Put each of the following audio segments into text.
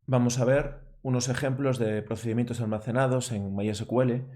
Vamos a ver unos ejemplos de procedimientos almacenados en MySQL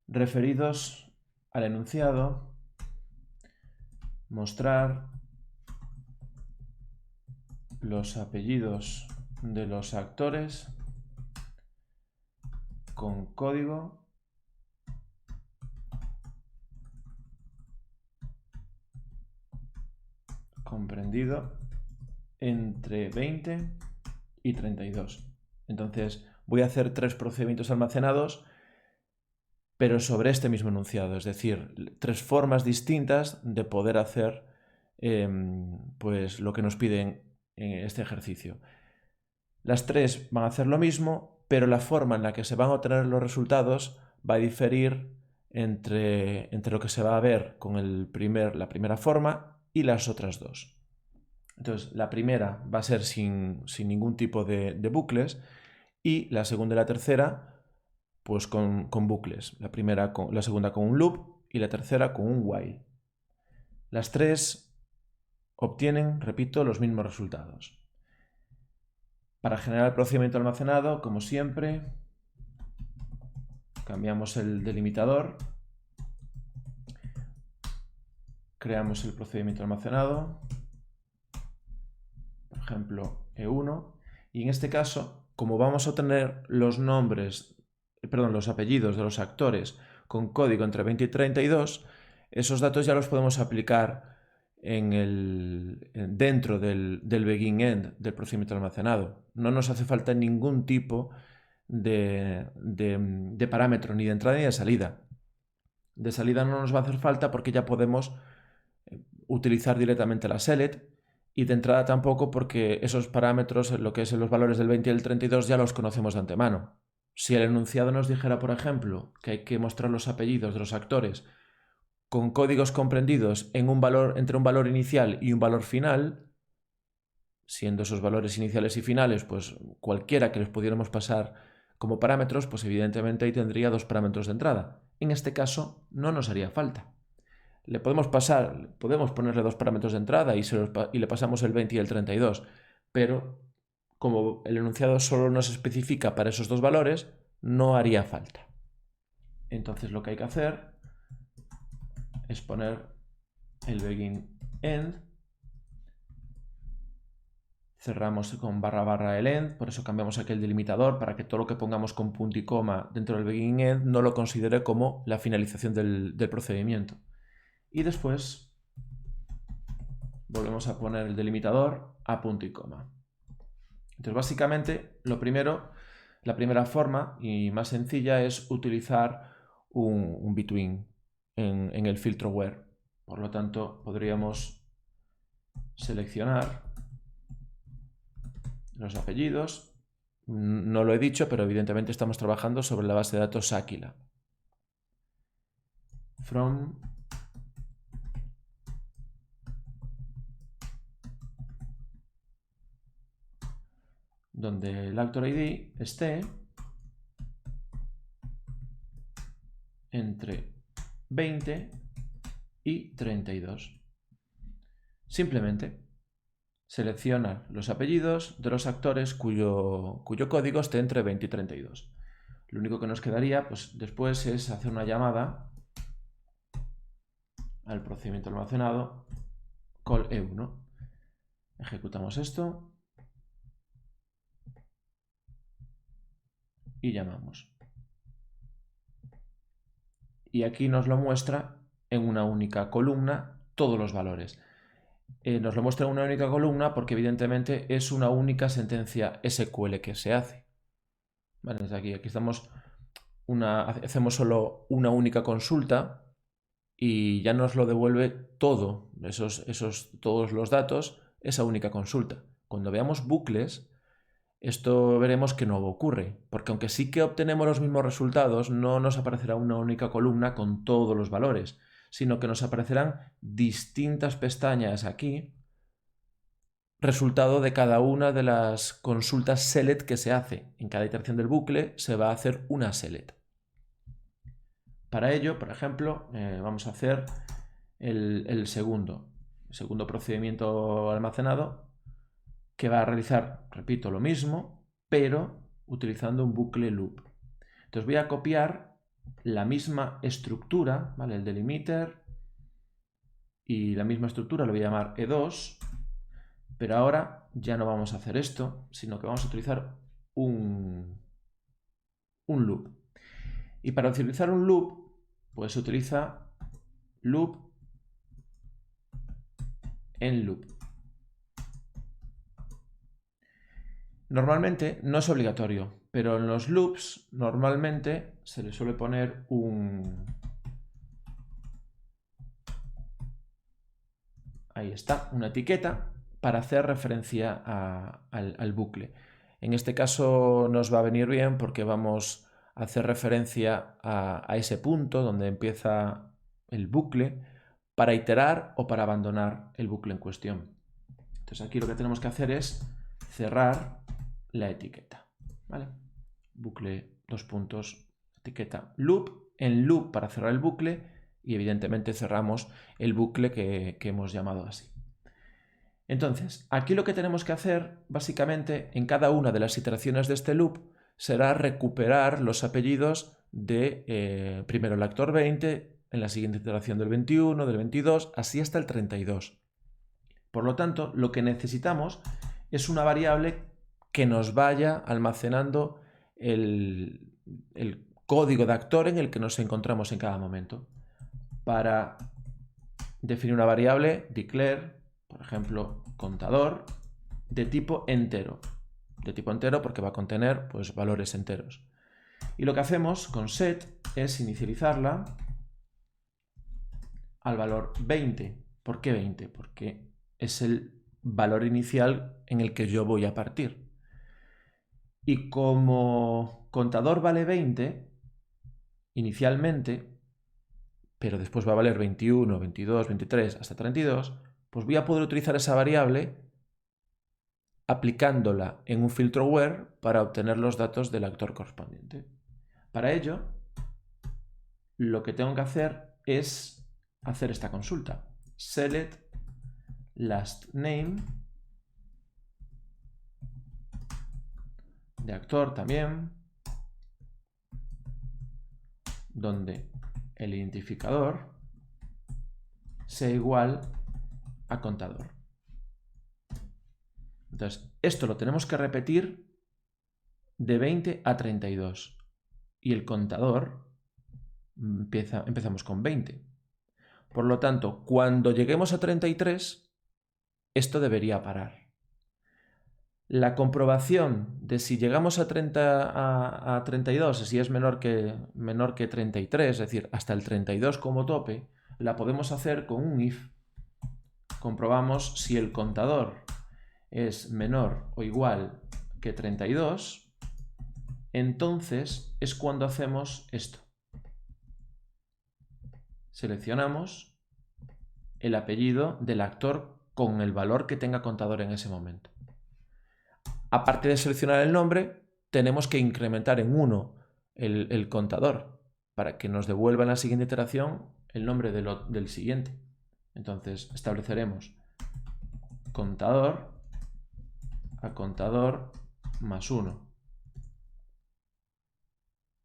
referidos al enunciado, mostrar los apellidos de los actores con código comprendido entre 20 y 32. Entonces voy a hacer 3 procedimientos almacenados, pero sobre este mismo enunciado, es decir, 3 formas distintas de poder hacer pues lo que nos piden en este ejercicio. Las 3 van a hacer lo mismo, pero la forma en la que se van a obtener los resultados va a diferir entre lo que se va a ver con la primera forma y las otras dos. Entonces, la primera va a ser sin ningún tipo de bucles y la segunda y la tercera pues con bucles. La segunda con un loop y la tercera con un while. Las 3 obtienen, repito, los mismos resultados. Para generar el procedimiento almacenado, como siempre, cambiamos el delimitador, creamos el procedimiento almacenado, por ejemplo E1, y en este caso, como vamos a obtener los apellidos de los actores con código entre 20 y 32, esos datos ya los podemos aplicar dentro del begin-end del procedimiento almacenado. No nos hace falta ningún tipo de parámetro ni de entrada ni de salida. De salida no nos va a hacer falta porque ya podemos utilizar directamente la select, y de entrada tampoco porque esos parámetros, lo que es los valores del 20 y el 32, ya los conocemos de antemano. Si el enunciado nos dijera, por ejemplo, que hay que mostrar los apellidos de los actores con códigos comprendidos entre un valor inicial y un valor final, siendo esos valores iniciales y finales pues cualquiera que les pudiéramos pasar como parámetros, pues evidentemente ahí tendría 2 parámetros de entrada. En este caso no nos haría falta. Podemos ponerle 2 parámetros de entrada y le pasamos el 20 y el 32, pero como el enunciado solo nos especifica para esos 2 valores, no haría falta. Entonces lo que hay que hacer es poner el begin-end, cerramos con / el end, por eso cambiamos aquí el delimitador para que todo lo que pongamos con punto y coma dentro del begin-end no lo considere como la finalización del procedimiento. Y después volvemos a poner el delimitador a punto y coma. Entonces, básicamente, la primera forma y más sencilla es utilizar un between en el filtro where. Por lo tanto, podríamos seleccionar los apellidos. No lo he dicho, pero evidentemente estamos trabajando sobre la base de datos Aquila. From donde el actor ID esté entre 20 y 32. Simplemente selecciona los apellidos de los actores cuyo código esté entre 20 y 32. Lo único que nos quedaría pues, después es hacer una llamada al procedimiento almacenado call E1. Ejecutamos esto y llamamos. Y aquí nos lo muestra en una única columna todos los valores. Nos lo muestra en una única columna porque evidentemente es una única sentencia SQL que se hace. Vale, desde aquí hacemos solo una única consulta y ya nos lo devuelve todo, todos los datos, esa única consulta. Cuando veamos bucles, esto veremos que no ocurre, porque aunque sí que obtenemos los mismos resultados, no nos aparecerá una única columna con todos los valores, sino que nos aparecerán distintas pestañas aquí, resultado de cada una de las consultas select que se hace. En cada iteración del bucle se va a hacer una select. Para ello, por ejemplo, vamos a hacer el segundo procedimiento almacenado, que va a realizar, repito, lo mismo, pero utilizando un bucle loop. Entonces voy a copiar la misma estructura, ¿vale? El delimiter y la misma estructura lo voy a llamar E2, pero ahora ya no vamos a hacer esto, sino que vamos a utilizar un loop. Y para utilizar un loop, pues se utiliza loop en loop. Normalmente no es obligatorio, pero en los loops normalmente se le suele poner ahí está, una etiqueta para hacer referencia al bucle. En este caso nos va a venir bien porque vamos a hacer referencia a ese punto donde empieza el bucle para iterar o para abandonar el bucle en cuestión. Entonces aquí lo que tenemos que hacer es cerrar la etiqueta, ¿vale? Bucle, dos puntos, etiqueta loop, en loop para cerrar el bucle y evidentemente cerramos el bucle que hemos llamado así. Entonces, aquí lo que tenemos que hacer, básicamente, en cada una de las iteraciones de este loop, será recuperar los apellidos de primero el actor 20, en la siguiente iteración del 21, del 22, así hasta el 32. Por lo tanto, lo que necesitamos es una variable que nos vaya almacenando el código de actor en el que nos encontramos en cada momento. Para definir una variable, declare, por ejemplo, contador, de tipo entero. De tipo entero porque va a contener pues, valores enteros. Y lo que hacemos con set es inicializarla al valor 20. ¿Por qué 20? Porque es el valor inicial en el que yo voy a partir. Y como contador vale 20 inicialmente, pero después va a valer 21, 22, 23 hasta 32, pues voy a poder utilizar esa variable aplicándola en un filtro where para obtener los datos del actor correspondiente. Para ello, lo que tengo que hacer es hacer esta consulta. Select last name de actor también, donde el identificador sea igual a contador. Entonces, esto lo tenemos que repetir de 20 a 32 y el contador empezamos con 20. Por lo tanto, cuando lleguemos a 33, esto debería parar. La comprobación de si llegamos a 32, si es menor que 33, es decir, hasta el 32 como tope, la podemos hacer con un if. Comprobamos si el contador es menor o igual que 32, entonces es cuando hacemos esto. Seleccionamos el apellido del actor con el valor que tenga contador en ese momento. Aparte de seleccionar el nombre, tenemos que incrementar en 1 el contador para que nos devuelva en la siguiente iteración el nombre del siguiente. Entonces estableceremos contador a contador más 1.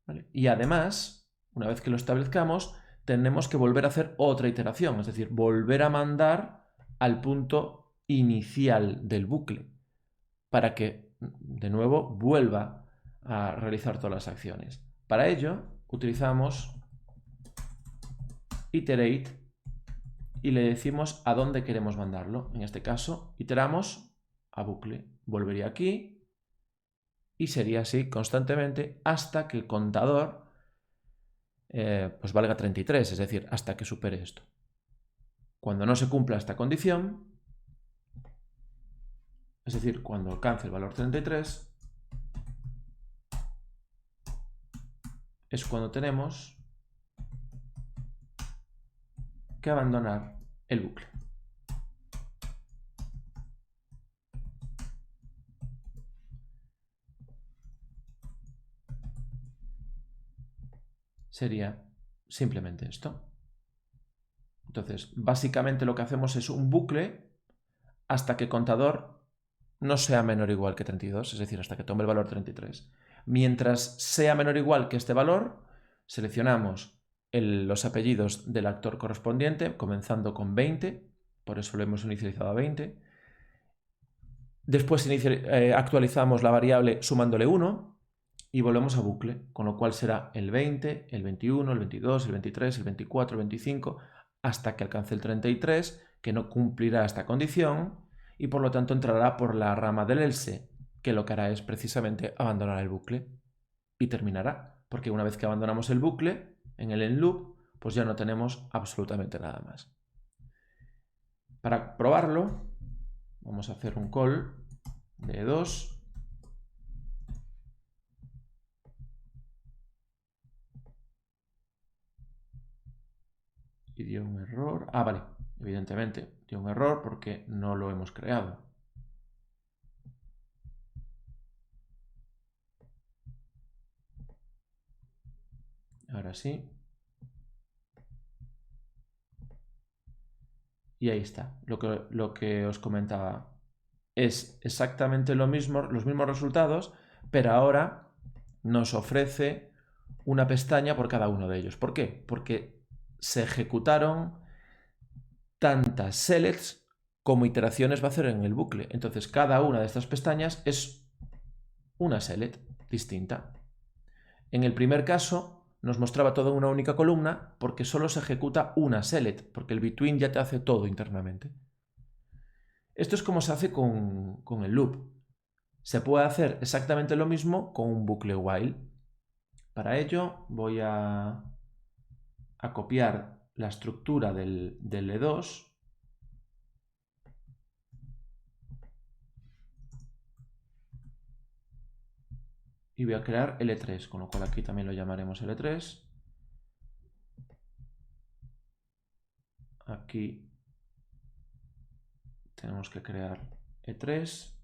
¿Vale? Y además, una vez que lo establezcamos, tenemos que volver a hacer otra iteración, es decir, volver a mandar al punto inicial del bucle para que, de nuevo, vuelva a realizar todas las acciones. Para ello, utilizamos iterate y le decimos a dónde queremos mandarlo. En este caso, iteramos a bucle. Volvería aquí y sería así constantemente hasta que el contador pues valga 33, es decir, hasta que supere esto. Cuando no se cumpla esta condición, es decir, cuando alcance el valor 33, es cuando tenemos que abandonar el bucle. Sería simplemente esto. Entonces, básicamente lo que hacemos es un bucle hasta que contador no sea menor o igual que 32, es decir, hasta que tome el valor 33. Mientras sea menor o igual que este valor, seleccionamos los apellidos del actor correspondiente, comenzando con 20, por eso lo hemos inicializado a 20. Después actualizamos la variable sumándole 1 y volvemos a bucle, con lo cual será el 20, el 21, el 22, el 23, el 24, el 25, hasta que alcance el 33, que no cumplirá esta condición y por lo tanto entrará por la rama del else, que lo que hará es precisamente abandonar el bucle y terminará, porque una vez que abandonamos el bucle en el end loop, pues ya no tenemos absolutamente nada más. Para probarlo, vamos a hacer un call de 2. Y dio un error. Ah, vale, evidentemente dio un error porque no lo hemos creado. Ahora sí. Y ahí está, lo que os comentaba. Es exactamente lo mismo, los mismos resultados, pero ahora nos ofrece una pestaña por cada uno de ellos. ¿Por qué? Porque se ejecutaron tantas selects como iteraciones va a hacer en el bucle. Entonces cada una de estas pestañas es una select distinta. En el primer caso nos mostraba toda una única columna porque solo se ejecuta una select, porque el between ya te hace todo internamente. Esto es como se hace con el loop. Se puede hacer exactamente lo mismo con un bucle while. Para ello voy a copiar la estructura del E2 y voy a crear L3, con lo cual aquí también lo llamaremos L3. Aquí tenemos que crear E3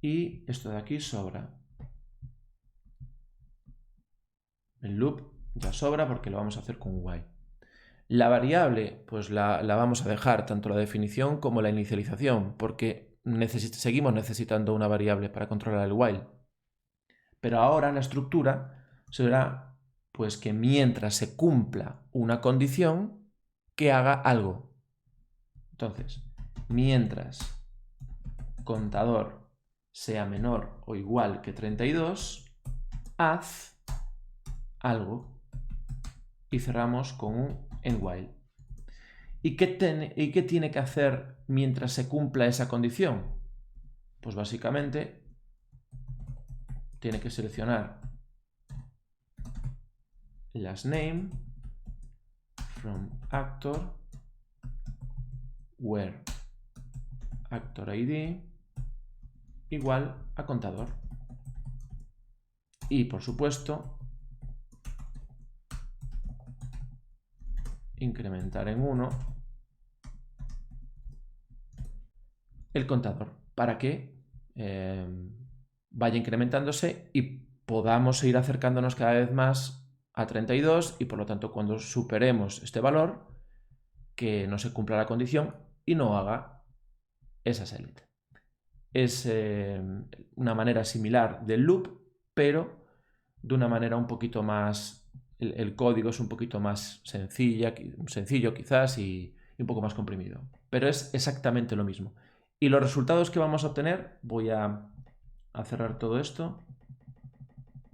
y esto de aquí sobra. El loop ya sobra porque lo vamos a hacer con while. La variable, pues la vamos a dejar, tanto la definición como la inicialización, porque seguimos necesitando una variable para controlar el while. Pero ahora la estructura será pues que mientras se cumpla una condición, que haga algo. Entonces, mientras contador sea menor o igual que 32, haz algo. Y cerramos con un end while. ¿Y qué tiene que hacer mientras se cumpla esa condición? Pues básicamente tiene que seleccionar last name from actor where actor ID igual a contador. Y por supuesto incrementar en 1 el contador para que vaya incrementándose y podamos ir acercándonos cada vez más a 32 y por lo tanto cuando superemos este valor que no se cumpla la condición y no haga esa select. Es una manera similar del loop, pero de una manera un poquito más, el código es un poquito más sencillo quizás y un poco más comprimido, pero es exactamente lo mismo. Y los resultados que vamos a obtener, voy a cerrar todo esto,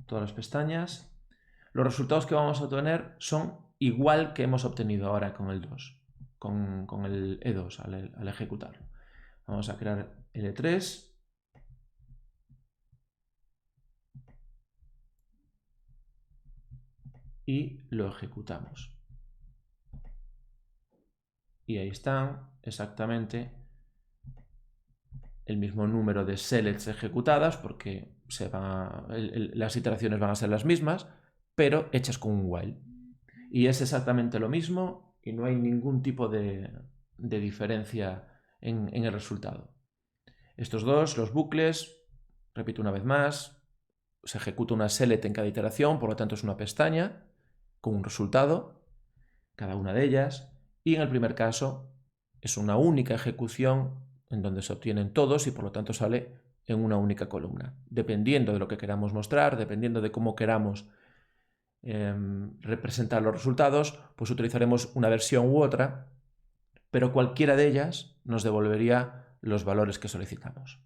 todas las pestañas. Los resultados que vamos a obtener son igual que hemos obtenido ahora con el 2, con el E2 al ejecutarlo. Vamos a crear L3. Y lo ejecutamos. Y ahí están exactamente el mismo número de selects ejecutadas porque las iteraciones van a ser las mismas, pero hechas con un while. Y es exactamente lo mismo y no hay ningún tipo de diferencia en el resultado. Estos dos, los bucles, repito una vez más, se ejecuta una select en cada iteración, por lo tanto es una pestaña con un resultado, cada una de ellas, y en el primer caso es una única ejecución en donde se obtienen todos y por lo tanto sale en una única columna. Dependiendo de lo que queramos mostrar, dependiendo de cómo queramos representar los resultados, pues utilizaremos una versión u otra, pero cualquiera de ellas nos devolvería los valores que solicitamos.